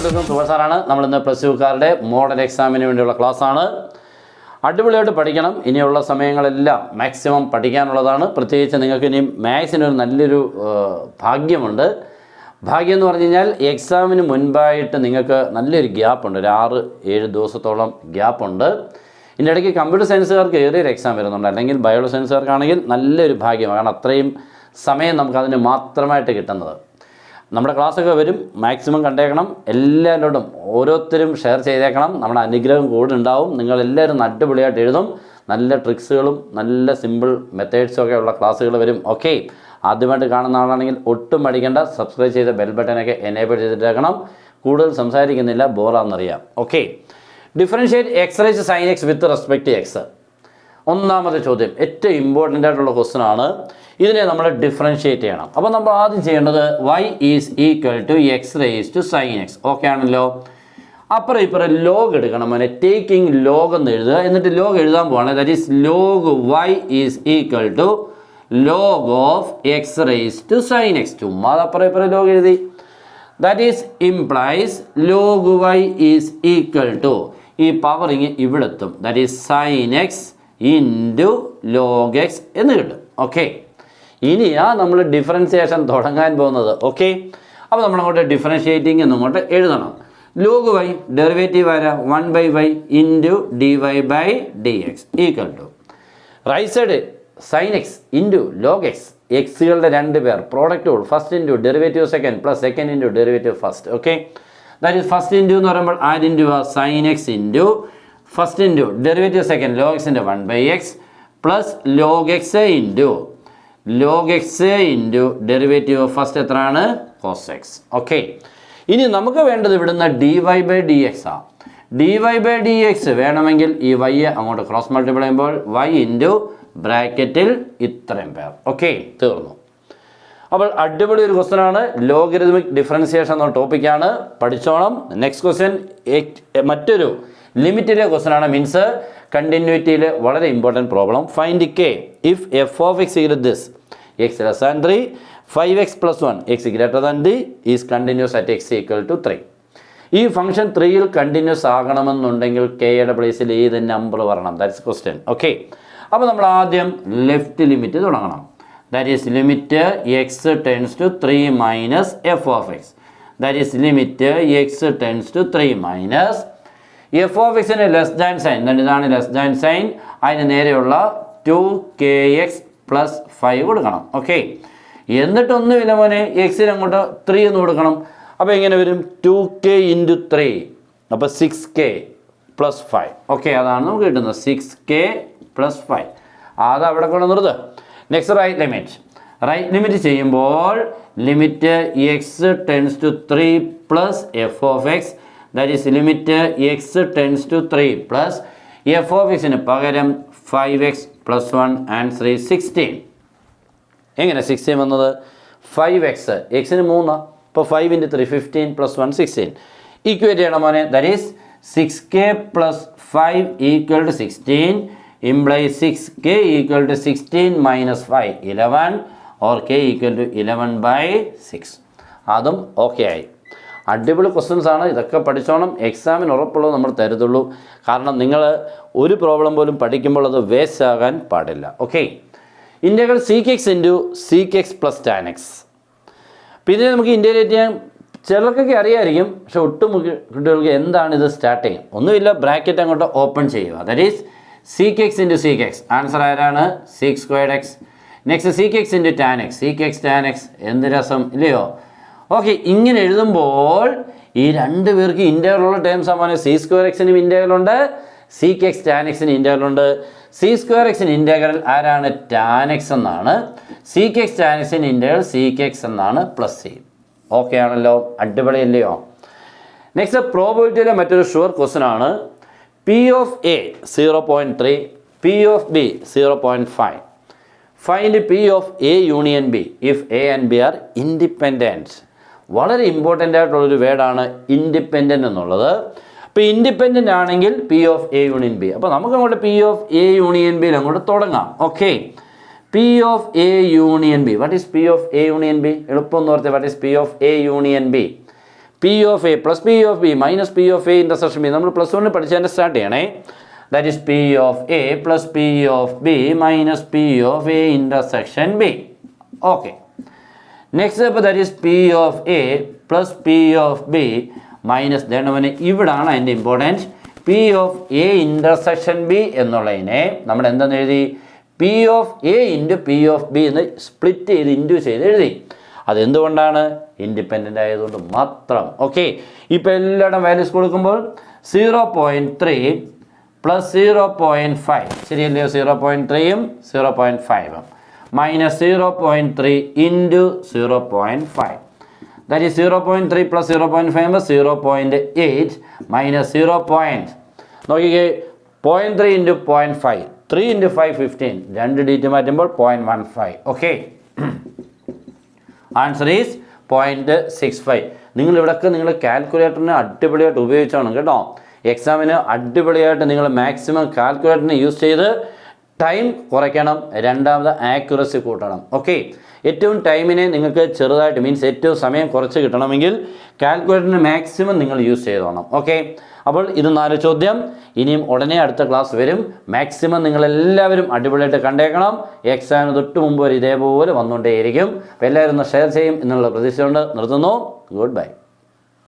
എല്ലാവർക്കും സുഖസാറാണ്. നമ്മളിന്ന് plus ടുക്കാരുടെ model എക്സാമിന് വേണ്ടിയുള്ള ക്ലാസ്സാണ്. അടിപൊളിയായിട്ട് പഠിക്കണം. ഇനിയുള്ള സമയങ്ങളെല്ലാം മാക്സിമം പഠിക്കാനുള്ളതാണ്. പ്രത്യേകിച്ച് നിങ്ങൾക്ക് ഇനി മാത്സിനൊരു നല്ലൊരു ഭാഗ്യമുണ്ട്. ഭാഗ്യം എന്ന് പറഞ്ഞു കഴിഞ്ഞാൽ എക്സാമിന് മുൻപായിട്ട് നിങ്ങൾക്ക് നല്ലൊരു ഗ്യാപ്പുണ്ട്, ഒരു 6-7 ദിവസത്തോളം ഗ്യാപ്പുണ്ട്. ഇതിൻ്റെ ഇടയ്ക്ക് കമ്പ്യൂട്ടർ സയൻസുകാർക്ക് ഏറിയൊരു എക്സാം വരുന്നുണ്ട്, അല്ലെങ്കിൽ ബയോ സയൻസുകാർക്കാണെങ്കിൽ നല്ലൊരു ഭാഗ്യമാണ്. കാരണം അത്രയും സമയം നമുക്കതിന് മാത്രമായിട്ട് കിട്ടുന്നത്. നമ്മുടെ ക്ലാസ്സൊക്കെ വരും, മാക്സിമം കണ്ടേക്കണം. എല്ലാവരോടും ഓരോരുത്തരും ഷെയർ ചെയ്തേക്കണം. നമ്മുടെ അനുഗ്രഹം കൂടെ ഉണ്ടാവും. നിങ്ങളെല്ലാവരും അടിപൊളിയായിട്ട് എഴുതും. നല്ല ട്രിക്സുകളും നല്ല സിമ്പിൾ മെത്തേഡ്സും ഒക്കെ ഉള്ള ക്ലാസ്സുകൾ വരും. ഓക്കെ, ആദ്യമായിട്ട് കാണുന്ന ആളാണെങ്കിൽ ഒട്ടും മടിക്കേണ്ട, സബ്സ്ക്രൈബ് ചെയ്ത ബെൽ ബട്ടനൊക്കെ എനേബിൾ ചെയ്തിട്ടേക്കണം. കൂടുതൽ സംസാരിക്കുന്നില്ല, ബോറാണെന്നറിയാം. Okay, differentiate x raise sine x with respect to x. ഒന്നാമത്തെ ചോദ്യം ഏറ്റവും ഇമ്പോർട്ടൻ്റ് ആയിട്ടുള്ള ക്വസ്റ്റൻ ആണ്. ഇതിനെ നമ്മൾ ഡിഫറൻഷ്യേറ്റ് ചെയ്യണം. അപ്പോൾ നമ്മൾ ആദ്യം ചെയ്യേണ്ടത് y is equal to x raise to sine x. Okay ആണല്ലോ. അപ്പുറം ഇപ്പുറം ലോഗ് എടുക്കണം. അങ്ങനെ ടേക്കിംഗ് ലോഗ് എന്ന് എഴുതുക. എന്നിട്ട് ലോഗ് എഴുതാൻ പോവാണ്. That is log y is equal to log of x raise to sine x. ചുമ്മാ അപ്പുറം ഇപ്പുറം ലോഗ് എഴുതി. That is implies log y is equal to, ഈ പവറിങ് ഇവിടെ എത്തും, that is sine x into log x എന്ന് കിട്ടും. ഓക്കെ, ഇനിയാ നമ്മൾ ഡിഫറൻസിയേഷൻ തുടങ്ങാൻ പോകുന്നത്. ഓക്കെ, അപ്പോൾ നമ്മളങ്ങോട്ട് ഡിഫറൻഷ്യേറ്റിംഗ് എന്നിങ്ങോട്ട് എഴുതണം. ലോഗ് വൈ ഡെറിവേറ്റീവ് ആരാ, 1/y into d y by d x equal to right side sine x into log x. എക്സുകളുടെ 2 പേർ product rule, first into derivative second plus second into derivative first. Okay, that is first into എന്ന് പറയുമ്പോൾ ആര് into ആ sine x into first into derivative second log എക്സിൻ്റെ 1/x plus log x into log x into derivative first എത്രയാണ്, cos x. Okay, ഇനി നമുക്ക് വേണ്ടത് ഇവിടുന്ന് D y by d x ആണ്. D y by d x വേണമെങ്കിൽ ഈ y അങ്ങോട്ട് ക്രോസ് മൾട്ടിപ്ലൈ ചെയ്യുമ്പോൾ വൈ ഇൻറ്റു ബ്രാക്കറ്റിൽ ഇത്രയും പേർ. ഓക്കെ, തീർന്നു. അപ്പോൾ അടിപൊളി ഒരു ക്വസ്റ്റൻ ആണ്. ലോഗരിതമിക് ഡിഫറൻസിയേഷൻ എന്ന ടോപ്പിക്കാണ്, പഠിച്ചോണം. നെക്സ്റ്റ് ക്വസ്റ്റ്യൻ മറ്റൊരു ലിമിറ്റിലെ ക്വസ്റ്റൻ ആണ്, മീൻസ് കണ്ടിന്യൂറ്റിയിൽ വളരെ important problem. Find k if f of x equal this x less than 3 5x + 1 x greater than d is continuous at x equal to 3. ഈ function 3യിൽ continuous ആകണമെന്നുണ്ടെങ്കിൽ കെയുടെ പ്ലേസിൽ ഏത് നമ്പർ വരണം, that's question. Okay, അപ്പോൾ നമ്മൾ ആദ്യം ലെഫ്റ്റ് ലിമിറ്റ് തുടങ്ങണം. That is limit x tends to 3 minus f of x. That is limit x tends to 3 minus f of എക്സിന് ലെസ് ദാൻ സൈൻ, ഇതാണ് ലെസ് ദാൻ സൈൻ, അതിന് നേരെയുള്ള 2kx + 5 കൊടുക്കണം. Okay, എന്നിട്ടൊന്നുമില്ല മോനെ, എക്സിന് അങ്ങോട്ട് 3 എന്ന് കൊടുക്കണം. അപ്പോൾ എങ്ങനെ വരും, 2k × 3, അപ്പോൾ 6k + 5. ഓക്കെ, അതാണ് നമുക്ക് കിട്ടുന്നത്, 6k + 5. അത് അവിടെ കൊണ്ട് നിർത്തുക. Next right limit. Right limit ചെയ്യുമ്പോൾ limit x tends to 3 plus f of x, that is limit x tends to 3 plus f of എക്സിന് പകരം 5x + 1 ആൻസർ 16. എങ്ങനെ 16 വന്നത്, 5x എക്സിന് 3, അപ്പോൾ 5 × 3 15 + 1 16. ഈക്വേറ്റ് ചെയ്യണം മോനെ. That is 6k + 5 = 16 implies 6k = 16 - 5 11 or k = 11/6. അതും ഓക്കെ ആയി. അടിപൊളി ക്വസ്റ്റ്യൻസ് ആണ്. ഇതൊക്കെ പഠിച്ചോണം. എക്സാമിന് ഉറപ്പുള്ളത് നമ്മൾ തരത്തുള്ളൂ. കാരണം നിങ്ങൾ ഒരു പ്രോബ്ലം പോലും പഠിക്കുമ്പോൾ അത് വേസ്റ്റ് ആകാൻ പാടില്ല. Okay, integral sec x × sec x + tan x. പിന്നെ നമുക്ക് ഇൻ്റഗ്രേറ്റ് ചെയ്യാൻ ചിലർക്കൊക്കെ അറിയായിരിക്കും, പക്ഷെ ഒട്ടും കുട്ടികൾക്ക് എന്താണ് ഇത് സ്റ്റാർട്ടിങ് ഒന്നുമില്ല. ബ്രാക്കറ്റ് അങ്ങോട്ട് ഓപ്പൺ ചെയ്യുക. That is sec x × sec x. Answer ആരാണ്, sec²x. Next sec x × tan x, sec x tan x. എന്ത് രസം ഇല്ലയോ. ഓക്കെ, ഇങ്ങനെ എഴുതുമ്പോൾ ഈ 2 പേർക്ക് ഇൻ്റഗ്രലുള്ള ടേംസ് ആകുമ്പോൾ c²x-നും ഇൻ്റഗ്രലുണ്ട്, sec x tan x-ന് ഇൻ്റഗ്രലുണ്ട്. c²x-ന് ഇൻ്റഗ്രൽ ആരാണ്, tan x എന്നാണ്. sec x tan x-ന് ഇൻ്റഗ്രൽ sec x എന്നാണ്, പ്ലസ് ചെയ്യും. ഓക്കെ ആണല്ലോ, അടിപൊളിയല്ലയോ. നെക്സ്റ്റ് പ്രോബബിലിറ്റിയിലെ മറ്റൊരു ഷുവർ ക്വസ്റ്റൻ ആണ്. P of A 0.3, P of B 0.5. Find P of A union B if A and B are independent. വളരെ ഇമ്പോർട്ടൻ്റ് ആയിട്ടുള്ളൊരു വേർഡാണ് ഇൻഡിപെൻഡൻ്റ് എന്നുള്ളത്. അപ്പോൾ ഇൻഡിപെൻഡൻ്റ് ആണെങ്കിൽ P of A union B. അപ്പോൾ നമുക്ക് അങ്ങോട്ട് P of A union B അങ്ങോട്ട് തുടങ്ങാം. Okay, P of A union B. What is P of A union B? എളുപ്പം എന്ന് ഓർത്തേ. What is P of A union B? P of A plus P of B minus P of A intersection B. നമ്മൾ plus വണ്ണിൽ പഠിച്ചതിൻ്റെ start ചെയ്യണേ. That is P of A plus P of B minus P of A intersection B. Okay, next step that is P of A plus P of B minus ദേണ്ടവന് ഇവിടാണ് അതിൻ്റെ importance. P of A intersection B എന്നുള്ളതിനെ നമ്മൾ എന്തെന്ന് എഴുതി? P of A into P of B എന്ന് split ചെയ്ത് into ചെയ്ത് എഴുതി. അതെന്തുകൊണ്ടാണ്? ഇൻഡിപെൻഡൻ്റ് ആയതുകൊണ്ട് മാത്രം. ഓക്കെ, ഇപ്പോൾ എല്ലായിടം വാല്യൂസ് കൊടുക്കുമ്പോൾ 0.3 പ്ലസ് 0.5 ശരിയല്ലയോ? 0.3യും 0.5ഉം minus 0.3 into 0.5. That is 0.3 plus 0.5 0.8 minus 0. നോക്കിക്കേ, 0.3 ഇൻറ്റു 0.5 3 ഇൻറ്റു 5 15 രണ്ട് ഡിറ്റ് മാറ്റുമ്പോൾ 0.15. Okay, answer is 0.65. നിങ്ങളിവിടൊക്കെ നിങ്ങൾ കാൽക്കുലേറ്ററിനെ അടിപൊളിയായിട്ട് ഉപയോഗിച്ചോണം കേട്ടോ. എക്സാമിന് അടിപൊളിയായിട്ട് നിങ്ങൾ മാക്സിമം കാൽക്കുലേറ്ററിനെ യൂസ് ചെയ്ത് ടൈം കുറയ്ക്കണം, രണ്ടാമത് ആക്യുറസി കൂട്ടണം. ഓക്കെ, ഏറ്റവും ടൈമിനെ നിങ്ങൾക്ക് ചെറുതായിട്ട് മീൻസ് ഏറ്റവും സമയം കുറച്ച് കിട്ടണമെങ്കിൽ കാൽക്കുലേറ്ററിന് മാക്സിമം നിങ്ങൾ യൂസ് ചെയ്തോണം. ഓക്കെ, അപ്പോൾ ഇത് 4 ചോദ്യം. ഇനിയും ഉടനെ അടുത്ത ക്ലാസ് വരും. മാക്സിമം നിങ്ങളെല്ലാവരും അടിപൊളിയായിട്ട് കണ്ടേക്കണം. എക്സാമിന് തൊട്ട് മുമ്പ് വരെ ഇതേപോലെ വന്നുകൊണ്ടേയിരിക്കും. അപ്പോൾ എല്ലാവരും ഒന്ന് ഷെയർ ചെയ്യും എന്നുള്ള പ്രതീക്ഷ കൊണ്ട് നിർത്തുന്നു. Good bye.